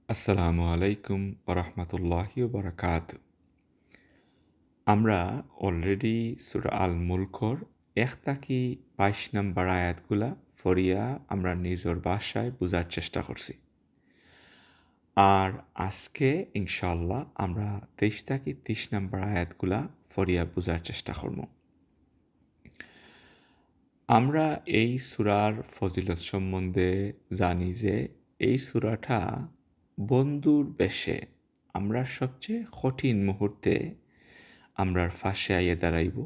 আসসালামু আলাইকুম ওরহমতুল্লাহি বারাকাতু। আমরা অলরেডি সূরা আল মুলকর ১ থাকি ২২ নম্বর আয়াতগুলা ফরিয়া আমরা নিজের ভাষায় বুঝার চেষ্টা করছি। আর আজকে ইনশাআল্লাহ আমরা ২৩ থাকি ৩০ নম্বর আয়াতগুলা ফরিয়া বুঝার চেষ্টা করব। আমরা এই সূরার ফজিলত সম্বন্ধে জানি যে এই সূরাটা বন্ধুর বেশে আমরা সবচেয়ে কঠিন মুহূর্তে আমরার ফাঁসে আইয়ে দাঁড়াইব।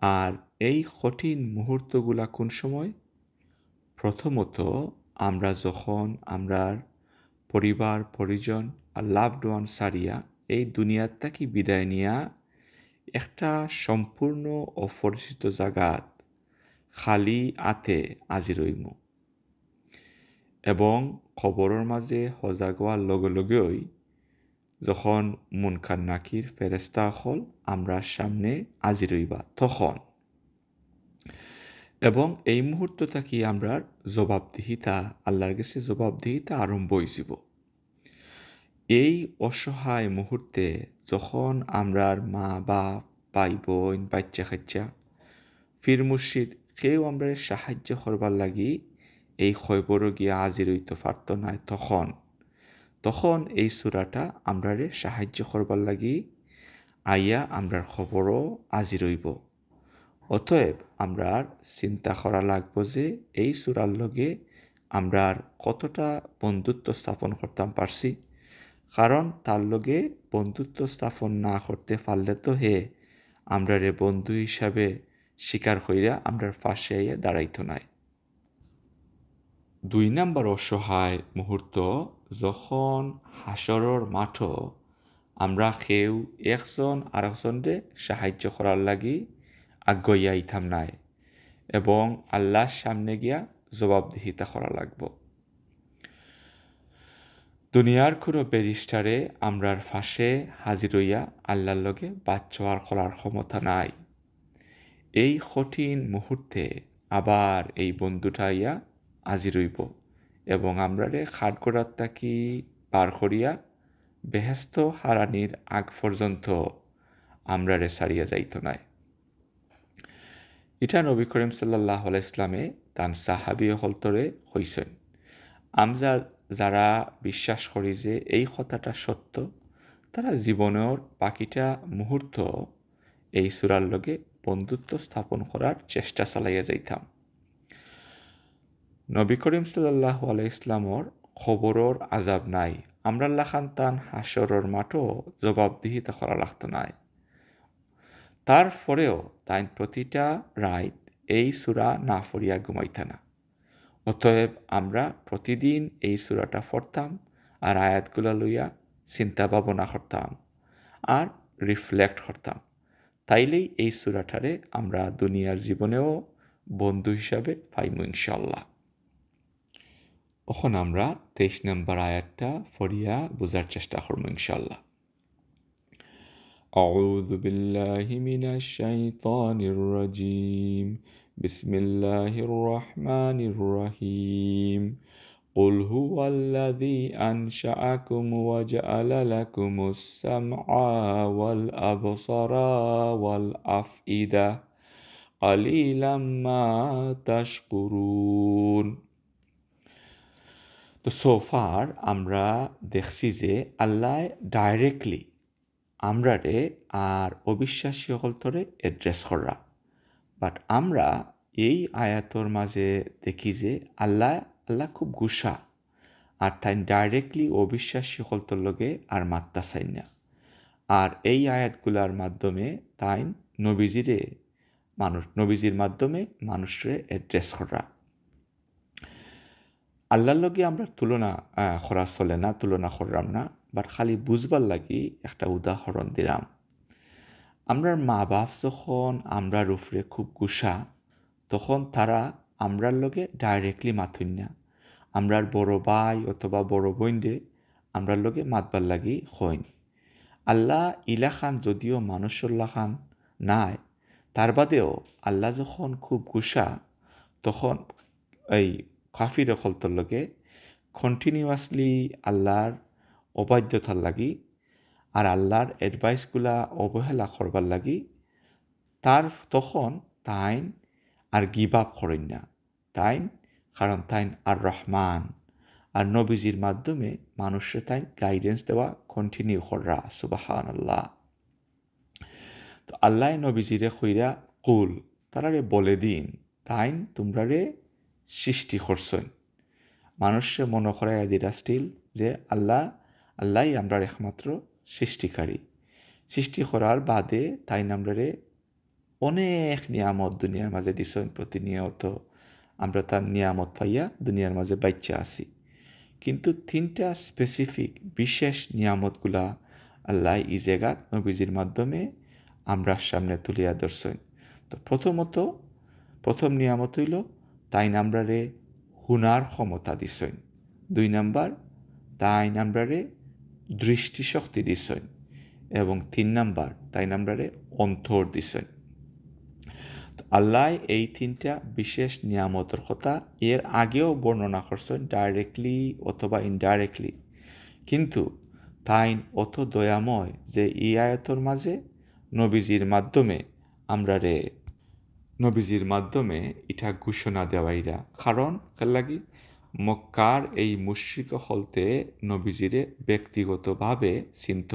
আর এই কঠিন মুহূর্তগুলা কোন সময়? প্রথমত আমরা যখন আমরার পরিবার পরিজন আর লাভড ওয়ান সারিয়া এই দুনিয়ার থাকি বিদায় নিয়া একটা সম্পূর্ণ অপরিচিত জাগাত খালি আতে আজি রইমু এবং খবরের মাঝে সজাগ হওয়ার লগে লগেই যখন মুনকার নাকির ফেরেস্তা হল আমরা সামনে আজি রইবা তখন এবং এই মুহূর্ত থাকি আমরার জবাবদিহিতা আল্লাহর কাছে জবাবদিহিতা আরম্ভ হইব। এই অসহায় মুহূর্তে যখন আমরার মা বাপ ভাই বোন বাচ্চা কাচ্চা ফির মুর্শিদ কেউ আমরা সাহায্য করবার লাগি এই খবর গিয়া আজির হইতে পারত না, তখন এই সূরাটা আমরারে সাহায্য করবার লাগি আইয়া আমরার খবরও আজির হইব। অতএব আমরার চিন্তা করা লাগবো যে এই সূরার লগে আমরার কতটা বন্ধুত্ব স্থাপন করতাম পারছি, কারণ তার লগে বন্ধুত্ব স্থাপন না করতে পারলে তো হে আমরারে বন্ধু হিসাবে স্বীকার কইরা আমরার ফাঁসে আইয়া দাঁড়াইতো নাই। ২ নাম্বার অসহায় মুহূর্ত যখন হাসরের মাঠও আমরা কেউ একজন আরেকজনরে সাহায্য করার লাগি আগ্রহী আইতাম নাই এবং আল্লাহর সামনে গিয়া জবাবদিহিতা করা লাগব। দুনিয়ার কোনো ব্যারিস্টারে আমরার ফাঁসে হাজির হইয়া আল্লাহর লগে বাচ্চার করার ক্ষমতা নাই। এই কঠিন মুহূর্তে আবার এই বন্ধুটা ইয়া হাজির হইব এবং আমরারে খাটগড়ার তাকি পার করিয়া বেহেস্ত হারানির আগ পর্যন্ত আমরারে সারিয়া যাইত নাই। এটা নবী করিম সাল্লাল্লাহু আলাইহি ইসলামে তান সাহাবী হলতরে হইছেন। আমরা যারা বিশ্বাস করি যে এই কথাটা সত্য, তারা জীবনের বাকিটা মুহূর্ত এই সূরার লগে বন্ধুত্ব স্থাপন করার চেষ্টা চালাইয়া যাইতাম। নবী করিম সাল্লাল্লাহু আলাইহি ইসলামর খবরর আজাব নাই, আমরা লাখান তান হাসরের মাঠও জবাবদিহিতা করা লাগত নাই। তারপরেও তাই প্রতিটা রাত এই সূরা না পড়িয়া ঘুমাইতা না। অতএব আমরা প্রতিদিন এই সূরাটা পড়তাম আর আয়াতগুলা লইয়া চিন্তা ভাবনা করতাম আর রিফ্লেক্ট করতাম। তাইলেই এই সূরাটারে আমরা দুনিয়ার জীবনেও বন্ধু হিসাবে পাইমু ইনশাআল্লাহ। এখন আমরা ২৩ নম্বর আয়াতটা পড়িয়া বুঝার চেষ্টা করবো ইনশাআল্লাহ। أعوذ بالله من الشيطان الرجيم بسم الله الرحمن الرحيم قل هو الذي أنشأكم وجعل لكم السمع والأبصار والأفئدة قليلا ما تشكرون। তো সোফার আমরা দেখছি যে আল্লাহ ডাইরেক্টলি আমরারে আর অবিশ্বাসী সকলতরে এড্রেস করা, বাট আমরা এই আয়াতর মাঝে দেখি যে আল্লাহ খুব গুসা আর তাই ডাইরেক্টলি অবিশ্বাসী সকলতর লগে আর মাত্তা চাই না। আর এই আয়াতগুলার মাধ্যমে তাই নবীজির মাধ্যমে মানুষরে এড্রেস করা। আল্লাহর লগে আমরা তুলনা করা চলে না, তুলনা করলাম না, বাট খালি বুঝবার লাগি একটা উদাহরণ দিলাম। আমরার মা বাপ যখন আমরার উপরে খুব গুসা, তখন তারা আমরার লগে ডাইরেক্টলি মাথুন না, আমরার বড় ভাই অথবা বড় বোনরে আমরার লগে মাতবার লাগি হইন। আল্লাহ ইলাখান যদিও মানুষের লাখান নাই, তার বাদেও আল্লাহ যখন খুব গুসা তখন এই কাফির অকলতর লগে কন্টিনিউয়াসলি আল্লাহর অবাধ্যতার লাগি আর আল্লাহর অ্যাডভাইসগুলা অবহেলা করবার লাগি তখন তাইন আর গিভ আপ করেন না কারণ তাইন আর রহমান আর নবীজির মাধ্যমে মানুষের তাই গাইডেন্স দেওয়া কন্টিনিউ করা সুবহানাল্লাহ। তো আল্লাহ নবীজিরে কইরা কুল তারারে বলে দিন তাইন তোমরারে সৃষ্টি করছেন। মানুষে মনে করাইয়া দিরা স্টিল যে আল্লাহ আমরা একমাত্র সৃষ্টিকারী। সৃষ্টি করার বাদে তাই আমরারে অনেক নিয়ামত দুনিয়ার মাঝে দিছেন। প্রতিনিয়ত আমরা তার নিয়ামত পাইয়া দুনিয়ার মাঝে বাচ্চা আছি। কিন্তু 3টা স্পেসিফিক বিশেষ নিয়ামতগুলা আল্লাহ এই জায়গাত নবীজির মাধ্যমে আমরা সামনে তুলিয়া ধরছেন। তো প্রথম নিয়ামত হইল তাই আমরারে হুনার ক্ষমতা দিছেন। 2 নাম্বার তাই আমরারে দৃষ্টিশক্তি দিছেন এবং 3 নাম্বার তাই আমরারে অন্তর দিছেন। আল্লাহ এই 3টা বিশেষ নিয়ামতের কথা এর আগেও বর্ণনা করছেন ডাইরেক্টলি অথবা ইনডাইরেক্টলি, কিন্তু তাই অত দয়াময় যে এই আয়াতর মাঝে নবীজির মাধ্যমে এটা ঘোষণা দেওয়াইরা। কারণ লাগি মক্কার এই মুশরিক হলতে নবীজিরে ব্যক্তিগতভাবে চিনত।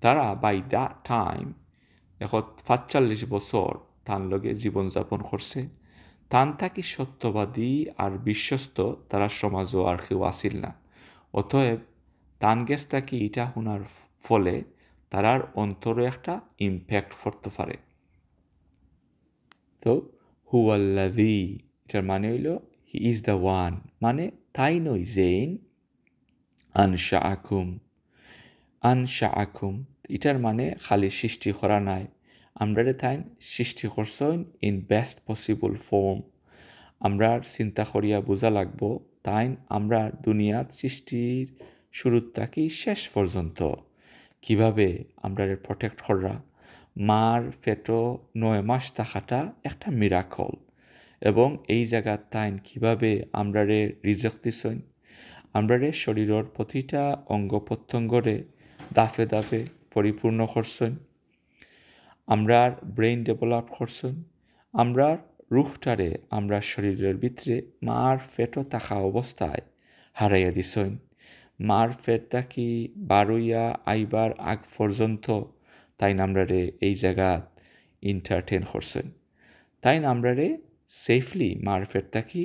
তারা বাই দ্যাট টাইম 45 বছর তার লগে জীবনযাপন করছে। তান থাকি সত্যবাদী আর বিশ্বস্ত তারা সমাজও আর কেউ আসিল না। অতএব তান গেছ থাকি এটা শোনার ফলে তারার অন্তরে একটা ইম্প্যাক্ট পড়তে পারে। তো হুয়াল্লাযী এটার মানে হইল হি ইজ দ্য ওয়ান, মানে তাই নই যেইন আনশাআকুম এটার মানে খালি সৃষ্টি করা নাই, আমরারে তাই সৃষ্টি করছেন ইন বেস্ট পসিবল ফর্ম। আমরা চিন্তা করিয়া বোঝা লাগবো তাই আমরা দুনিয়ার সৃষ্টির শুরুর থাকি শেষ পর্যন্ত কিভাবে আমরা প্রোটেক্ট করা। মার পেটো 9 মাস থাকাটা একটা মিরাকল, এবং এই জায়গার তাই কিভাবে আমরারে রিজক দিছেন, আমরারে শরীরের প্রতিটা অঙ্গ প্রত্যঙ্গরে দাফে দাফে পরিপূর্ণ করছেন, আমরার ব্রেইন ডেভেলপ করছেন, আমরার রুহটারে আমরা শরীরের ভিতরে মার পেটো থাকা অবস্থায় হারাইয়া দিছেন। মার পেটটা কি বারুইয়া আইবার আগ পর্যন্ত তাই আমরারে এই জায়গাত এন্টারটেন করছেন। তাই আমরারে সেফলি মার পেটটা কি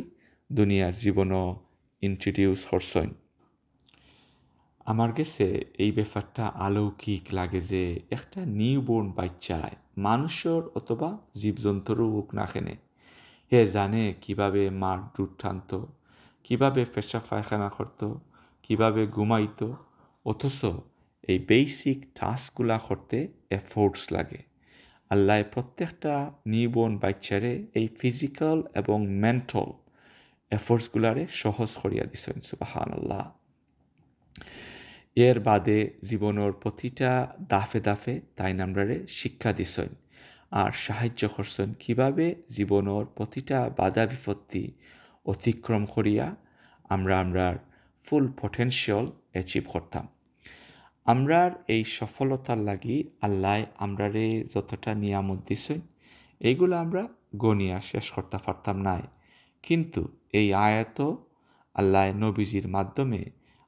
দুনিয়ার জীবনও ইন্ট্রোডিউস করছেন। আমার কাছে এই ব্যাপারটা অলৌকিক লাগে যে একটা নিউবর্ন বাচ্চায় মানুষের অথবা জীবজন্তুরও হোক না কেনে হে জানে কিভাবে মার দুধ টানত, কীভাবে পেশাব পায়খানা করতো, কীভাবে ঘুমাইতো, অথচ এই বেসিক টাস্কগুলা করতে এফোর্টস লাগে। আল্লাহ প্রত্যেকটা নিউবর্ন বাচ্চারে এই ফিজিক্যাল এবং মেন্টাল এফোর্টসগুলারে সহজ করিয়া দিছেন সুবহানাল্লাহ। এর বাদে জীবনের প্রতিটা দাফে দাফে তাই আমরারে শিক্ষা দিছেন আর সাহায্য করছেন কিভাবে জীবনের প্রতিটা বাধা বিপত্তি অতিক্রম করিয়া আমরার ফুল পটেনশিয়াল অ্যাচিভ করতাম। আমরার এই সফলতার লাগি আল্লাহ আমরারে যতটা নিয়ামত দিছেন এইগুলো আমরা গনিয়া শেষ করতে পারতাম নাই, কিন্তু এই আয়াত আল্লাহ নবীজির মাধ্যমে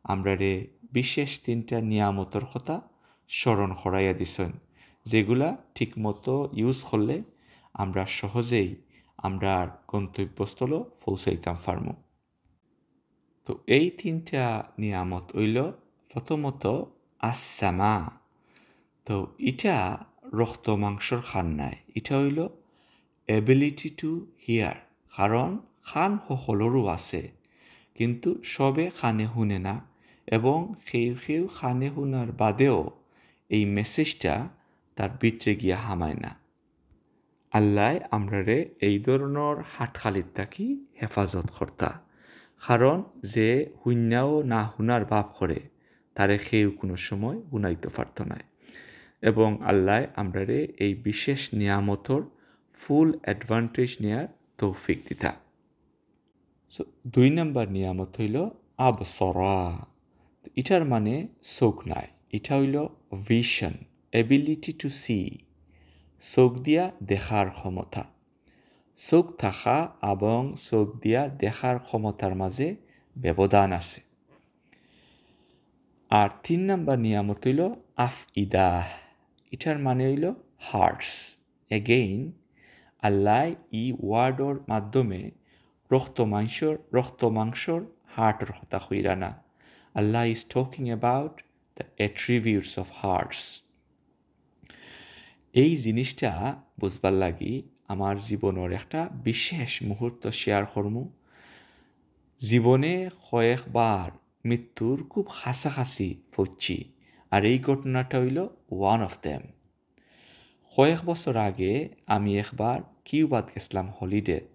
আমরারে বিশেষ 3টা নিয়ামতের কথা স্মরণ করাইয়া দিছেন, যেগুলা ঠিকমতো ইউজ করলে আমরা সহজেই আমরার গন্তব্যস্থল পৌঁছাইতাম পারমু। তো এই 3টা নিয়ামত হইল প্রথমত আসসামা। তো এটা রক্ত মাংসর খান নাই, এটা হইল এবিলিটি টু হিয়ার। কারণ খান সকলরও আছে, কিন্তু সবে খানে শুনে না, এবং সেও খানে শুনার বাদেও এই মেসেজটা তার ভিতরে গিয়া হামায় না। আল্লাহ আমরারে এই ধরনের হাটখালির থাকি হেফাজত কর্তা। কারণ যে হুইনাও না হুনার ভাব করে তারে সেও কোনো সময় হুনাইতে পারত না, এবং আল্লাহ আমরারে এই বিশেষ নিয়ামতর ফুল অ্যাডভান্টেজ নেয়ার তৌফিক দিতা। সো 2 নম্বর নিয়ামত হইল আবসরা, এটার মানে চোখ নাই, এটা হইল ভিশন, এবিলিটি টু সি, চোখ দিয়া দেখার ক্ষমতা। চোখ থাকা এবং চোখ দিয়া দেখার ক্ষমতার মাঝে ব্যবধান আছে। আর 3 নাম্বার নিয়ামত হইল আফইদাহ, এটার মানে হইল হার্টস। এগেইন আল্লাহ ই ওয়ার্ডর মাধ্যমে রক্ত মাংসর হার্টের কথা কইরা না। Allah is talking about the attributes of hearts. এই জিনিসটা বুঝবার লাগি আমার জীবনের একটা বিশেষ মুহূর্ত শেয়ার করমু। জীবনে কয়েকবার মৃত্যুর খুব কাছাকাছি পড়ছি, আর এই ঘটনাটা হইল ওয়ান অফ দেম। কয়েক বছর আগে আমি একবার কিউবাত গেছিলাম হলিডেত।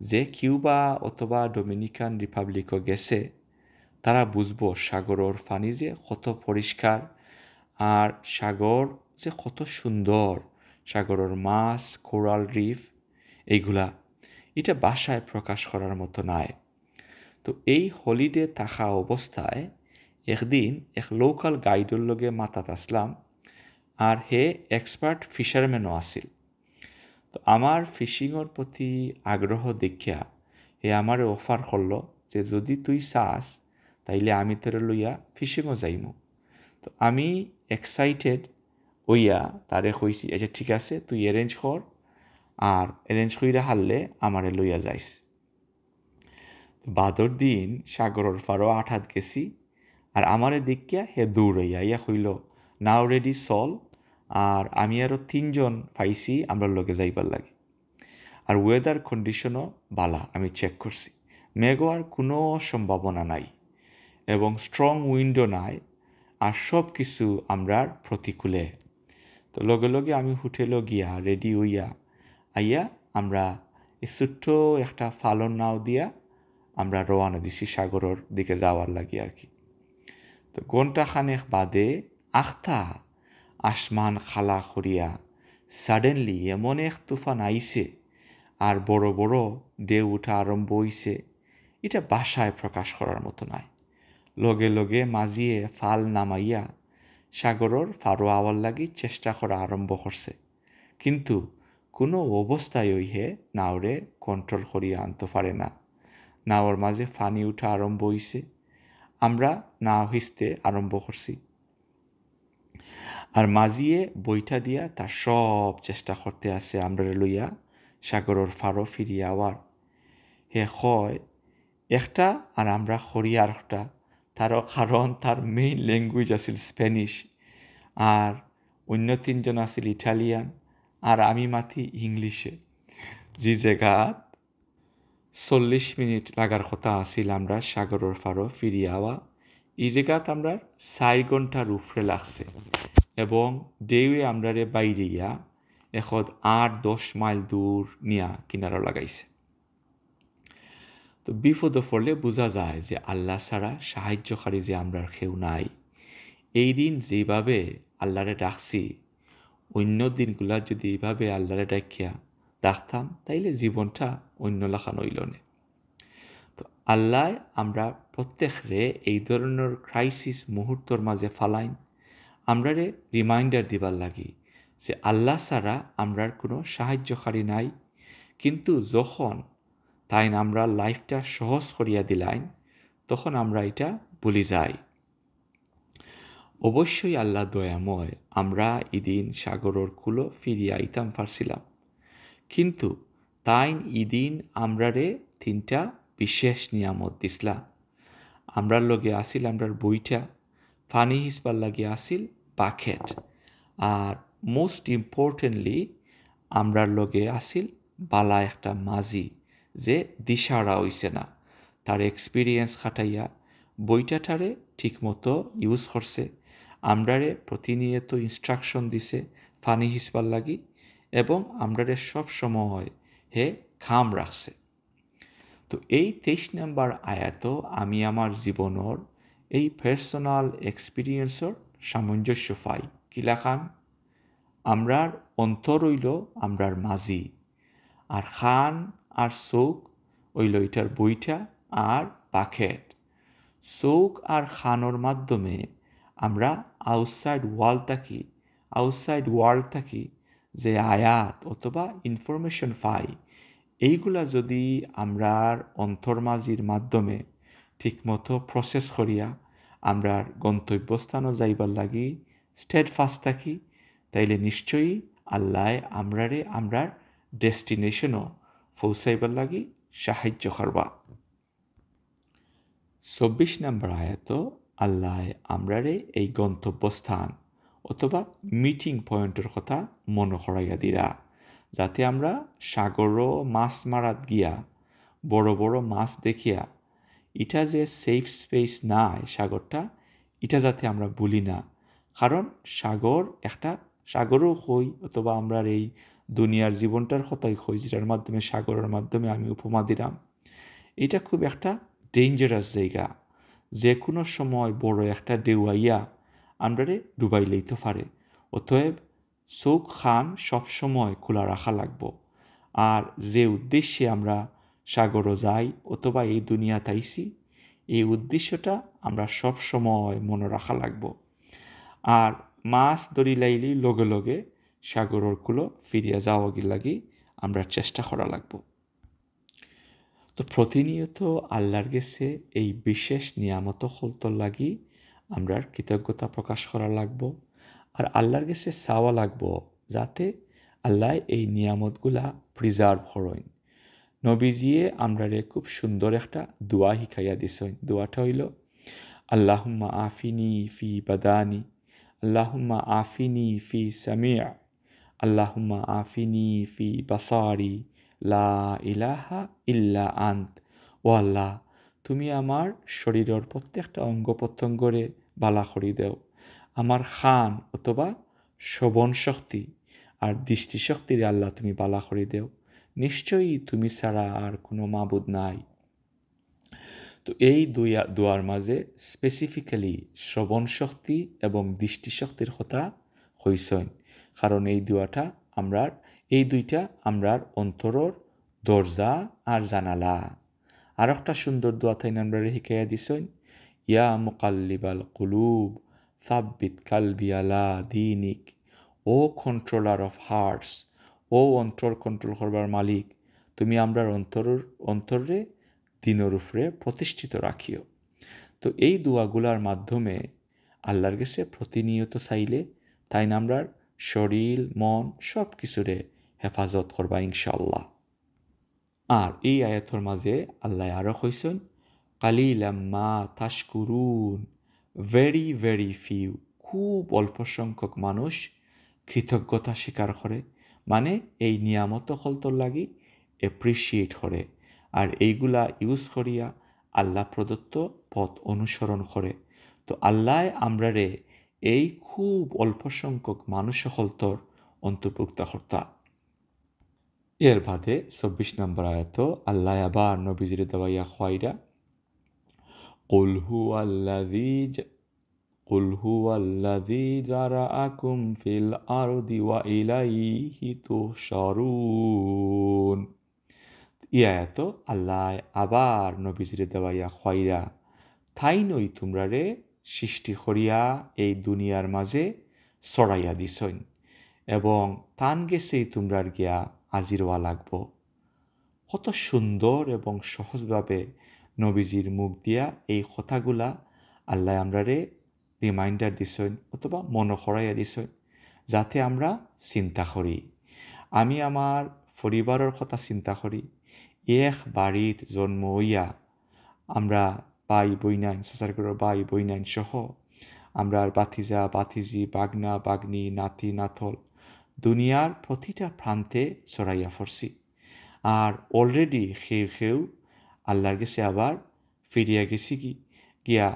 যে কিউবা অথবা ডোমিনিকান রিপাবলিকও গেছে তারা বুঝবো সাগরের পানি যে কত পরিষ্কার, আর সাগর যে কত সুন্দর, সাগরের মাছ, কোরাল রিফ, এইগুলা এটা ভাষায় প্রকাশ করার মতো নাই। তো এই হলিডে থাকা অবস্থায় একদিন এক লোকাল গাইডের লগে মাতাত আসলাম, আর হে এক্সপার্ট ফিশারম্যানও আছিল। তো আমার ফিশিংয়ের প্রতি আগ্রহ দেখিয়া হে আমারে অফার করলো যে যদি তুই চাস তাইলে আমি তোরে লইয়া ফিশিংও যাইমু। তো আমি এক্সাইটেড হইয়া তারে কইছি, আচ্ছা ঠিক আছে তুই অ্যারেঞ্জ কর, আর অ্যারেঞ্জ কইরা হারলে আমারে লইয়া যাইস। বাদর দিন সাগরের পাড়ও আঠাত গেছি, আর আমারে দেখিয়া হে দৌড়াইয়া ইয়া কইল নাও রেডি চল। আর আমি আরও 3 জন পাইছি আমরা লগে যাইবার লাগে। আর ওয়েদার কন্ডিশনও বালা, আমি চেক করছি, মেঘ হওয়ার কোনো সম্ভাবনা নাই এবং স্ট্রং উইন্ডও নাই, আর সব কিছু আমরার প্রতিকূলে। তো লগে লগে আমি হোটেলও গিয়া রেডি হইয়া আইয়া আমরা এই ছোট্ট একটা ফালন নাও দিয়া আমরা রওনা দিছি সাগরের দিকে যাওয়ার লাগি আর কি। তো ঘণ্টাখানেক বাদে আখতা আসমান খালা করিয়া সাডেনলি এমন এক তুফান আইছে আর বড় বড় ঢেউ উঠা আরম্ভ হইছে, এটা ভাষায় প্রকাশ করার মতো নাই। লগে লগে মাঝিয়ে ফাল নামাইয়া সাগরের ফারো আওয়ার লাগি চেষ্টা করা আরম্ভ করছে, কিন্তু কোনো অবস্থায় হে নাওরে কন্ট্রোল করিয়া আনতে পারে না। নাওর মাঝে ফানি উঠা আরম্ভ হইছে, আমরা নাও হিসতে আরম্ভ করছি, আর মাঝিয়ে বইটা দিয়া তার সব চেষ্টা করতে আছে আমরা লইয়া সাগরের ফারো ফিরিয়া আওয়ার। হে হয় একটা আর আমরা করি আর একটা, তারও কারণ তার মেইন ল্যাঙ্গুয়েজ আছিল স্প্যানিশ, আর অন্য 3 জন আছিল ইটালিয়ান, আর আমি মাথি ইংলিশে। যে জায়গা 40 মিনিট লাগার কথা আছিল আমরা সাগরের ফারো ফিরিয়া আওয়া, এই জায়গাত আমরা 4 ঘন্টার উপরে লাগছে, এবং ডেউয়ে আমরারে বাইরে ইয়া এখন 8-10 মাইল দূর নিয়া কিনারা লাগাইছে। তো বিপদ পড়লে বোঝা যায় যে আল্লাহ ছাড়া সাহায্যকারী যে আমরার কেউ নাই। এই দিন যেভাবে আল্লাহরে ডাকছি, অন্য দিনগুলা যদি এইভাবে আল্লাহরে ডাকিয়া ডাকতাম তাইলে জীবনটা অন্য লাখান হইল না। তো আল্লাহ আমরা প্রত্যেকরে এই ধরনের ক্রাইসিস মুহূর্তর মাঝে ফালাইন আমরারে রিমাইন্ডার দিবার লাগি যে আল্লাহ ছাড়া আমরার কোনো সাহায্যকারী নাই। কিন্তু যখন তাই আমরা লাইফটা সহজ করিয়া দিলাইন তখন আমরা এটা ভুলি যাই। অবশ্যই আল্লাহ দয়াময়, আমরা ইদিন সাগরের কুলো ফিরিয়া আইতাম পারছিলাম, কিন্তু তাইন ইদিন আমরারে 3টা বিশেষ নিয়ামত দিসলা। আমরার লগে আসিল আমরার বইটা, ফানি হিসবার লাগে আসিল বাকেট, আর মোস্ট ইম্পর্টেন্টলি আমরার লগে আসিল বালা একটা মাঝি যে দিশারা হইছে না, তার এক্সপিরিয়েন্স খাটাইয়া বইটাটারে ঠিকমতো ইউজ করছে, আমরারে প্রতিনিয়ত ইনস্ট্রাকশন দিছে ফানি হিসবার লাগি, এবং আমরারে সব সময় হে খাম রাখছে। তো এই 23 নম্বর আয়াত আমি আমার জীবনের এই পার্সোনাল এক্সপিরিয়েন্সর সামঞ্জস্য পাই। কিলাখান আমরার অন্তর হইল আমরার মাঝি, আর খান আর চোখ হইল এটার বইটা আর বাকেট। চোখ আর খানোর মাধ্যমে আমরা আউটসাইড ওয়ার্ল্ড থাকি যে আয়াত অথবা ইনফরমেশন পাই, এইগুলা যদি আমরার অন্তর্মাজির মাধ্যমে ঠিকমতো প্রসেস করিয়া আমরার গন্তব্যস্থানও যাইবার লাগি স্টেডফাস্ট থাকি, তাইলে নিশ্চয়ই আল্লাহ আমরার ডেস্টিনেশনও পৌঁছাইবার লাগি সাহায্য করবা। ২৪ নম্বর আয়াত আল্লাহ আমরারে এই গন্তব্যস্থান অথবা মিটিং পয়েন্টের কথা মনে করাইয়া দিরা, যাতে আমরা সাগরও মাছ মারাত গিয়া বড় বড় মাছ দেখিয়া এটা যে সেফ স্পেস নাই সাগরটা, এটা যাতে আমরা ভুলি না। কারণ সাগরও হই অথবা আমরার এই দুনিয়ার জীবনটার কথাই হই, যেটার মাধ্যমে সাগরের মাধ্যমে আমি উপমা দিলাম, এটা খুব একটা ডেঞ্জারাস জায়গা, যে কোনো সময় বড় একটা ঢেউ আইয়া আমরারে ডুবাই লইতে পারে। অতএব চোখ খান সবসময় খোলা রাখা লাগবো। আর যে উদ্দেশ্যে আমরা সাগরও যাই অথবা এই দুনিয়া তাইছি, এই উদ্দেশ্যটা আমরা সব সময় মনে রাখা লাগবো। আর মাছ ধরি লাইলি লগে লগে সাগরের কুলো ফিরিয়া যাওয়া লাগি আমরা চেষ্টা করা লাগবো। তো প্রতিনিয়ত আল্লাহর কাছে এই বিশেষ নিয়ামত হলতর লাগি আমরা কৃতজ্ঞতা প্রকাশ করা লাগবো। আর আল্লাহর কাছে চাওয়া লাগবো যাতে আল্লাহ এই নিয়ামতগুলা প্রিজার্ভ করেন। নবীজিয়ে আমরারে খুব সুন্দর একটা দোয়া শিখাইয়া দিছেন। দোয়াটা হইল আল্লাহুম্মা আফিনি ফি বাদানি, আল্লাহুম্মা আফিনি ফি সামিআ, আল্লাহুম্মা আফিনি ফি বাসারি, লা ইলাহা ইল্লা আন্ত। ও আল্লাহ, তুমি আমার শরীরের প্রত্যেকটা অঙ্গ প্রত্যঙ্গরে বালা করি দেও। আমার খান অথবা শ্রবণ শক্তি আর দৃষ্টিশক্তিরে আল্লাহ তুমি বালা করি দেও। নিশ্চয়ই তুমি ছাড়া আর কোনো মাবুদ নাই। তো এই দোয়ার মাঝে স্পেসিফিক্যালি শ্রবণ শক্তি এবং দৃষ্টিশক্তির কথা হইছেন, কারণ এই দুইটা আমরার অন্তরের দরজা আর জানালা। আর একটা সুন্দর দোয়া তাই আমরা শিখাইয়া দিছেন, ইয়া মুকাল্লিবাল কুলুব সাব্বিত কালবি আলা দীনিক। ও কন্ট্রোলার অফ হার্টস, ও অন্তর কন্ট্রোল করবার মালিক, তুমি আমরার অন্তরে দিনের উপরে প্রতিষ্ঠিত রাখিও। তো এই দোয়াগুলার মাধ্যমে আল্লাহর কাছে প্রতিনিয়ত চাইলে তাই আমরার শরীর মন সব কিছুরে হেফাজত করবা ইনশাআল্লাহ। আর এই আয়াতর মাঝে আল্লাহ আরও কইছেন, কালিলাম মা তাশকুরুন, ভেরি ভেরি ফিউ, খুব অল্প সংখ্যক মানুষ কৃতজ্ঞতা স্বীকার করে, মানে এই নিয়ামত হলতর লাগি এপ্রিসিয়েট করে আর এইগুলা ইউজ করিয়া আল্লাহ প্রদত্ত পথ অনুসরণ করে। তো আল্লাহ আমরারে এই খুব অল্প সংখ্যক মানুষ হলতর অন্তর্ভুক্ত কর্তা। এর বাদে ২৪ নম্বর আয়াত আল্লাহ আবার নবীজির দেওয়াইয়া খোয়াইরা, কুল হুয়াল্লাযী যারাআকুম ফিল আরদি ওয়া ইলাইহি তুহশারুন। এই আয়াত আল্লাহ আবার নবীজির দেওয়াইয়া খোয়াইরা, তাই নই তোমরারে সৃষ্টি করিয়া এই দুনিয়ার মাঝে ছড়াইয়া দিছইন এবং তান গেছেই তোমরার গিয়া আজিরওয়া লাগবো। কত সুন্দর এবং সহজভাবে নবীজির মুখ দিয়া এই কথাগুলা আল্লাহ আমরারে রিমাইন্ডার দিছইন অথবা মনে করাইয়া দিছইন, যাতে আমরা চিন্তা করি। আমি আমার পরিবারের কথা চিন্তা করি। এক বাড়িত জন্ম হইয়া আমরা ভাই বইনাইন, চাচারগুলোর ভাই বইনাইন সহ আমরা বাতিজা বাতিজি, বাগনা বাগনি, নাতি নাথল দুনিয়ার প্রতিটা প্রান্তে ছড়াইয়া পড়ছি। আর অলরেডি সেও আল্লাহর কাছে আবার ফিরিয়া গেছি গিয়া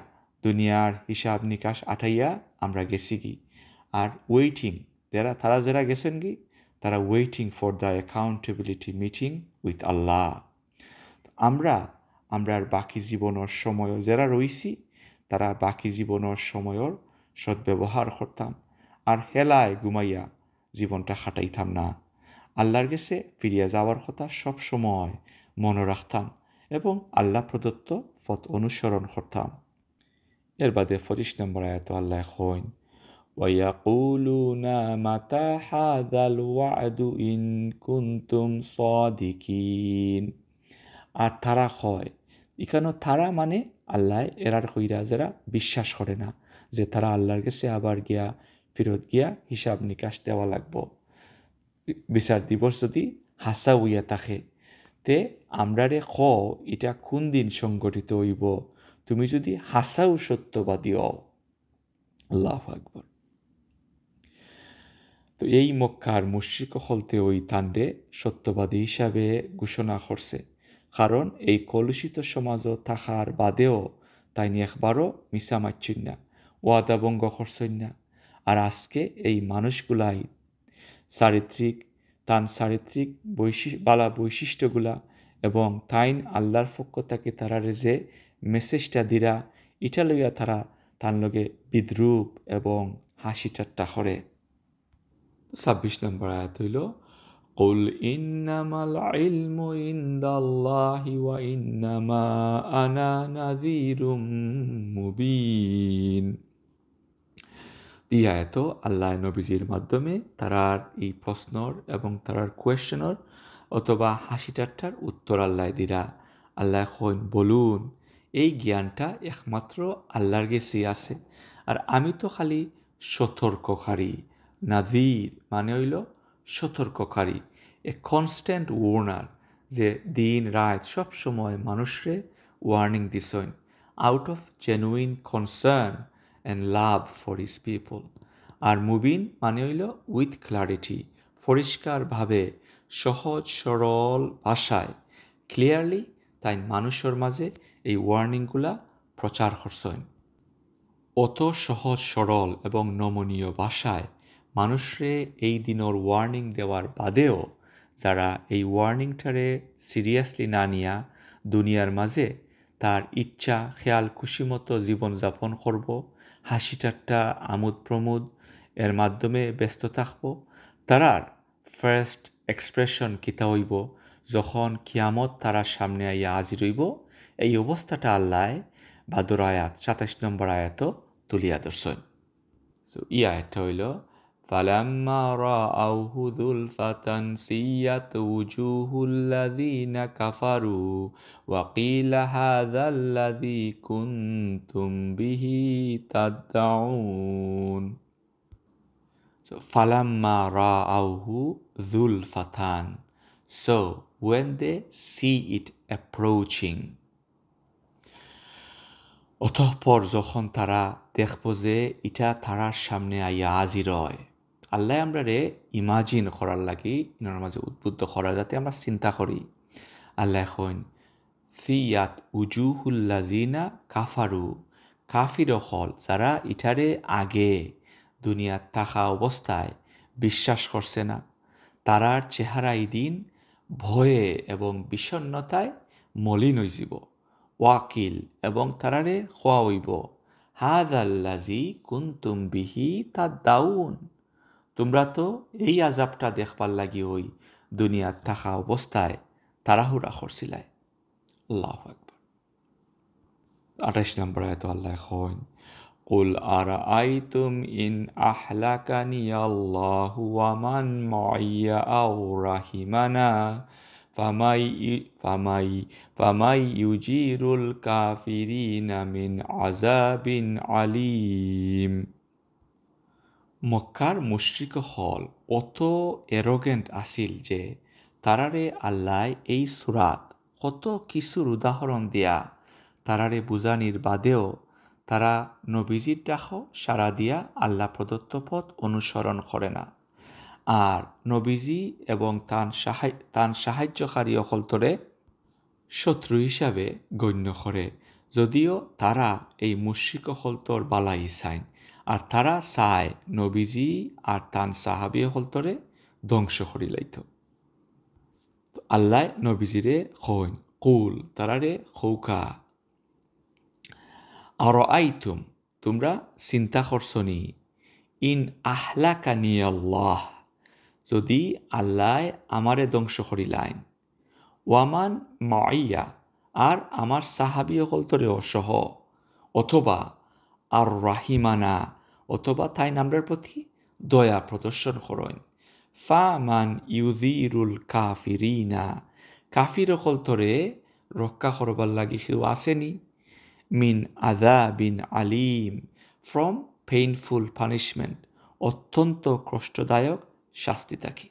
দুনিয়ার হিসাব নিকাশ আটাইয়া আমরা গেছি আর ওয়েটিং, তারা যারা গেছেন তারা waiting for the accountability meeting with Allah. আমরার বাকি জীবনের সময় যারা রইছি তারা বাকি জীবনের সময়ের সদ্ব্যবহার করতাম আর হেলায় ঘুমাইয়া জীবনটা খাটাইতাম না। আল্লাহর কাছে ফিরিয়া যাওয়ার কথা সব সময় মনে রাখতাম এবং আল্লাহ প্রদত্ত পথ অনুসরণ করতাম। এর বাদে 25 নম্বর আয়াত আল্লাহ কইন ওয়ায়াকুলুনা মাতা হাযাল ওয়া'দু ইন কুনতুম সাদিকিন। আর তারা হয়, এখানে তারা মানে আল্লাহ এরার কইরা যারা বিশ্বাস করে না যে তারা আল্লাহর কাছে আবার গিয়া ফেরত গিয়া হিসাব নিকাশ দেওয়া লাগবো, বিচার দিবস যদি হাসা হইয়া থাকে তে আমরারে খ এটা কোন দিন সংগঠিত হইব, তুমি যদি হাসাও সত্যবাদী হও। আল্লাহু আকবার। তো এই মক্কার মুশরিক হলতে ওই তান্ডে সত্যবাদী হিসাবে ঘোষণা করছে, কারণ এই কলুষিত সমাজও থাকার বাদেও তাই নিয়ে একবারও মিশা মারছই না, ওয়াদা ভঙ্গ করছই না। আর আজকে এই মানুষগুলাই চারিত্রিক বালা বৈশিষ্ট্যগুলা এবং তাইন আল্লাহর পক্ষ থেকে তারারে যে মেসেজটা দিরা ইটা লইয়া তারা তার লগে বিদ্রুপ এবং হাসি ঠাট্টা করে। 26 নম্বর আয়াত হইল কুল ইন্নামাল ইলমু ইনদাল্লাহি ওয়া ইন্নামা আনা নাযীরুম মুবিন। এই আয়াত আল্লাহ নবীজির মাধ্যমে তারার এই প্রশ্নর এবং তারার কোয়েশ্চনের অথবা হাসি ঠাট্টার উত্তর আল্লাহ দিরা। আল্লাহ কইন বলুন এই জ্ঞানটা একমাত্র আল্লাহর কাছেই আছে, আর আমি তো খালি সতর্ককারী। নাযীর মানে হইল সতর্ককারী, এ কনস্ট্যান্ট ওয়ার্নার, যে দিন রাত সব সময় মানুষরে ওয়ার্নিং দিছেন out of genuine concern and love for his people. আর মুবিন মানে হইল উইথ ক্লারিটি, পরিষ্কারভাবে সহজ সরল ভাষায় ক্লিয়ারলি তাই মানুষের মাঝে এই ওয়ার্নিংগুলা প্রচার করছেন। অত সহজ সরল এবং নমনীয় ভাষায় মানুষরে এই দিনের ওয়ার্নিং দেওয়ার বাদেও যারা এই ওয়ার্নিংটারে সিরিয়াসলি না নিয়া দুনিয়ার মাঝে তার ইচ্ছা খেয়াল খুশি মতো জীবনযাপন করব, হাসি ঠাট্টা আমোদ প্রমোদ এর মাধ্যমে ব্যস্ত থাকব, তারার ফার্স্ট এক্সপ্রেশন কিতা হইব যখন কিয়ামত তারা সামনে আইয়া হাজির হইব। এই অবস্থাটা আল্লাহ বাদর আয়াত 27 নম্বর আয়াত তুলিয়া ধরছেন। সো ই আয়াতটা হইল فَلَمَّا رَأَوْهُ زُلْفَةً سِيَّتْ وُجُوهُ الَّذِينَ كَفَرُوا وَقِيلَ هَذَا الَّذِي كُنْتُمْ بِهِ تَدَّعُونَ. So فَلَمَّا رَأَوْهُ زُلْفَةً, so when they see it approaching, অতঃপর যখন তারা দেখব যে এটা তারার সামনে আইয়া হাজির হয়। আল্লাহ আমরা রে ইমাজিন করার লাগি ইনার মাঝে উদ্বুদ্ধ করা যাতে আমরা চিন্তা করি। আল্লাহ এখন ফিয়াত উজুহুল্লাজিনা কাফারু, কাফির হল যারা ইটারে আগে দুনিয়ার থাকা অবস্থায় বিশ্বাস করছে না, তারার চেহারা দিন ভয়ে এবং বিষণ্ণতায় মলিন হইব। ওয়াকিল এবং তারারে খোয়া হইব হাযাল্লাযী কুনতুম বিহি তাদাউন, তোমরা তো এই আযাবটা দেখবার লাগি ওই দুনিয়ার থাকা অবস্থায় তাড়াহুড়া করছিলাই। আল্লাহু আকবার। 28 নম্বর আয়াত আল্লাহ কইন কুল আরাআইতুম ইন আহলাকানি আল্লাহু ওয়া মান মাইয়া আও রাহিমানা ফামাই ইউজিরুল কাফিরিনা মিন আযাবিন আলীম। মক্কার মুশরিক হল অত এরোগেন্ট আসিল যে তারারে আল্লাহ এই সূরাত কত কিছুর উদাহরণ দিয়া তারারে বুঝানির বাদেও তারা নবীজির ডাক সাড়া দিয়া আল্লাহ প্রদত্ত পথ অনুসরণ করে না, আর নবীজি এবং তান সাহায্যকারী অকলতরে শত্রু হিসাবে গণ্য করে, যদিও তারা এই মুশরিক অকলতর বালাই চায়, আর তারা চায় নবীজি আর তান সাহাবি অকলতরে ধ্বংস করি লাইত। আল্লাহ নবীজিরে কইন কুল তারারে খৌকা আরাআইতুম, তোমরা চিন্তা করছনি ইন আহলাকানি আল্লাহ, যদি আল্লাহ আমারে ধ্বংস করিলাইন, ওয়ামান মাইয়া আর আমার সাহাবি অকলতরে অসহ, অথবা আর রাহিমানা অথবা তাই আমরার প্রতি দয়া প্রদর্শন করেন। ফা মান ইউদিরুল কাফিরিনা কাফির অকলতরে রক্ষা করবার লাগি কেউ আসেনি। মিন আযাবিন আলিম ফ্রম পেইনফুল পানিশমেন্ট অত্যন্ত কষ্টদায়ক শাস্তি থাকি।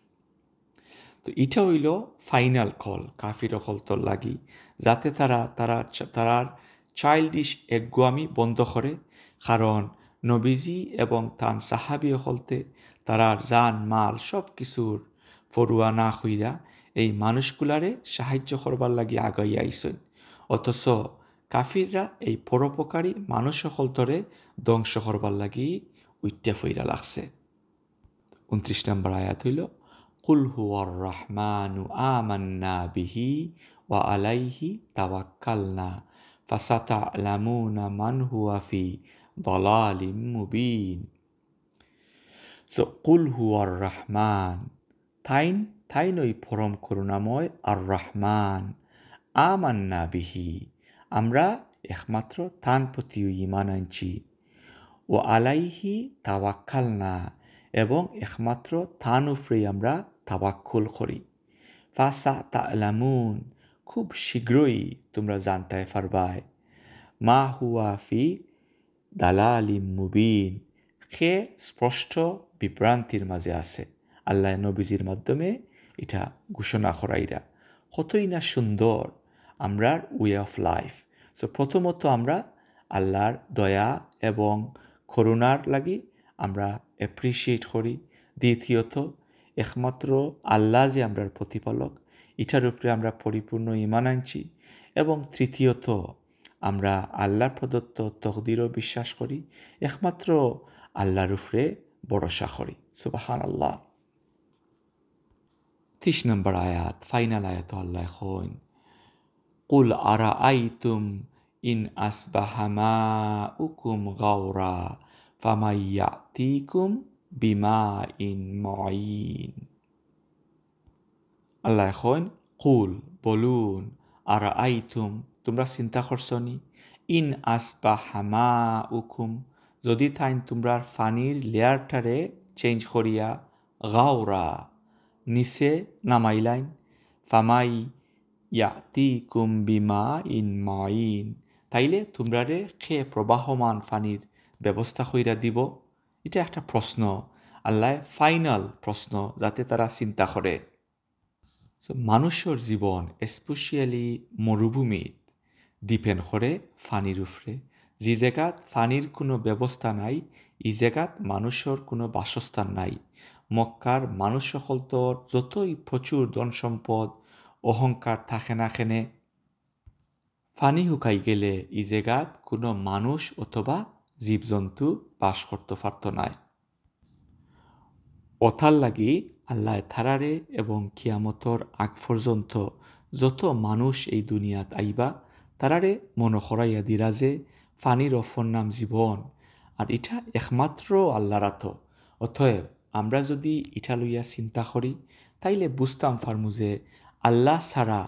তো এটা হইল ফাইনাল কল কাফির অকলতর লাগি, যাতে তারার চাইল্ডিশ এগুয়ামি বন্ধ করে। কারণ নবীজি এবং তান সাহাবি অকলতে তারার জান মাল সব কিছুর ফরুয়া না হইয়া এই মানুষগুলারে সাহায্য করবার লাগি আগাইয়া আইসেন। অথচ কাফিররা এই পরোপকারী মানুষ সকলতরে ধ্বংস করবার লাগি উইট্টা ফইরা লাগছে। 29 নম্বর আয়াত হইল কুল হুয়ার রহমানু আমান্না বিহি ওয়া আলাইহি তাওয়াক্কালনা ফাসাতা'লামুনা মান হুয়া ফি দালালিম মুবিন। সো কুল হুয়ার রহমান তাইন ওই পরম করুণাময় আর রহমান। আমান্না বিহি আমরা একমাত্র তান প্রতি ঈমান আনছি। ও আলাইহি তাওয়াক্কালনা এবং একমাত্র তান উপরেই আমরা তাওয়াক্কুল করি। ফাসাতা'লামুন খুব শীঘ্রই তোমরা জানতে পারবাই। মা হুয়া ফি দালালিম মুবিন কে স্পষ্ট বিভ্রান্তির মাঝে আছে। আল্লাহ নবীজির মাধ্যমে এটা ঘোষণা করাইরা কতই না সুন্দর আমরার ওয়ে অফ লাইফ। সো প্রথমত আমরা আল্লাহর দয়া এবং করুণার লাগি আমরা অ্যাপ্রিসিয়েট করি। দ্বিতীয়ত একমাত্র আল্লাহ যে আমরার প্রতিপালক এটার উপরে আমরা পরিপূর্ণ ঈমান আনছি। এবং তৃতীয়ত আমরা আল্লাহর প্রদত্ত তকদিরও বিশ্বাস করি, একমাত্র আল্লাহর উপরে ভরসা করি। সুবহানাল্লাহ। 30 নম্বর আয়াত ফাইনাল আয়াত আল্লাহ কইন কুল আরাআইতুম ইন আসবাহা মাউকুম গাওরা ফামান ইয়াতিকুম বিমাইন মুঈন। আল্লাহ কইন কুল বলুন আরাআইতুম তোমরা চিন্তা করছনি ইন আসবাহা মাউকুম যদি তাইন তোমরা পানির লেয়ারটারে চেঞ্জ করিয়া গাওরা নিচে নামাইলাইন ফামাই ইয়াতিকুম বিমাইন মুঈন তাইলে তোমরারে খে প্রবাহমান পানির ব্যবস্থা কইরা দিব। এটা একটা প্রশ্ন, আল্লাহ ফাইনাল প্রশ্ন যাতে তারা চিন্তা করে। মানুষের জীবন স্পেশালি মরুভূমিত ডিপেন্ড করে পানির উপরে। যে জায়গাত পানির কোনো ব্যবস্থা নাই এই জায়গাত মানুষের কোনো বাসস্থান নাই। মক্কার মানুষ সকল তোর যতই প্রচুর ধন সম্পদ অহংকার থাকে না কেনে পানি শুকাই গেলে এই জায়গাত কোনো মানুষ অথবা জীবজন্তু বাস করতে পারত নাই। অথার লাগি আল্লাহ থারারে এবং কিয়ামতর আগ পর্যন্ত যত মানুষ এই দুনিয়াত আইবা তারারে মনে করাইয়া দিরা যে পানির অফর নাম জীবন আর এটা একমাত্র আল্লাহর আত। অতএব আমরা যদি এটা লইয়া চিন্তা করি তাইলে বুঝতাম পারমু যে আল্লাহ ছাড়া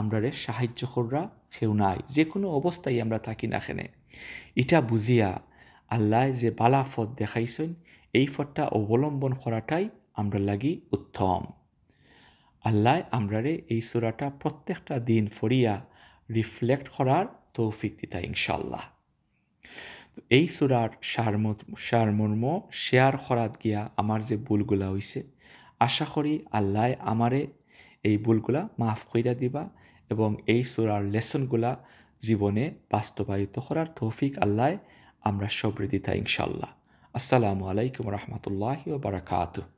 আমরারে সাহায্য কররা কেউ নাই, যে কোনো অবস্থায় আমরা থাকি না কেনে। এটা বুঝিয়া আল্লাহ যে বালা পথ দেখাইছেন এই পথটা অবলম্বন করাটাই আমরা লাগি উত্তম। আল্লাহ আমরারে এই সূরাটা প্রত্যেকটা দিন ফরিয়া রিফ্লেক্ট করার তৌফিক দিতা ইনশাআল্লাহ। এই সূরার সারমর্ম শেয়ার করাত গিয়া আমার যে ভুলগুলা হইছে আশা করি আল্লাহ আমারে এই ভুলগুলা মাফ কইরা দিবা এবং এই সূরার লেসনগুলা জীবনে বাস্তবায়িত করার তৌফিক আল্লাহ আমরা সবরে দিতা ইনশাআল্লাহ। আসসালামু আলাইকুম রহমতুল্লাহি ওয়া বারাকাতুহু।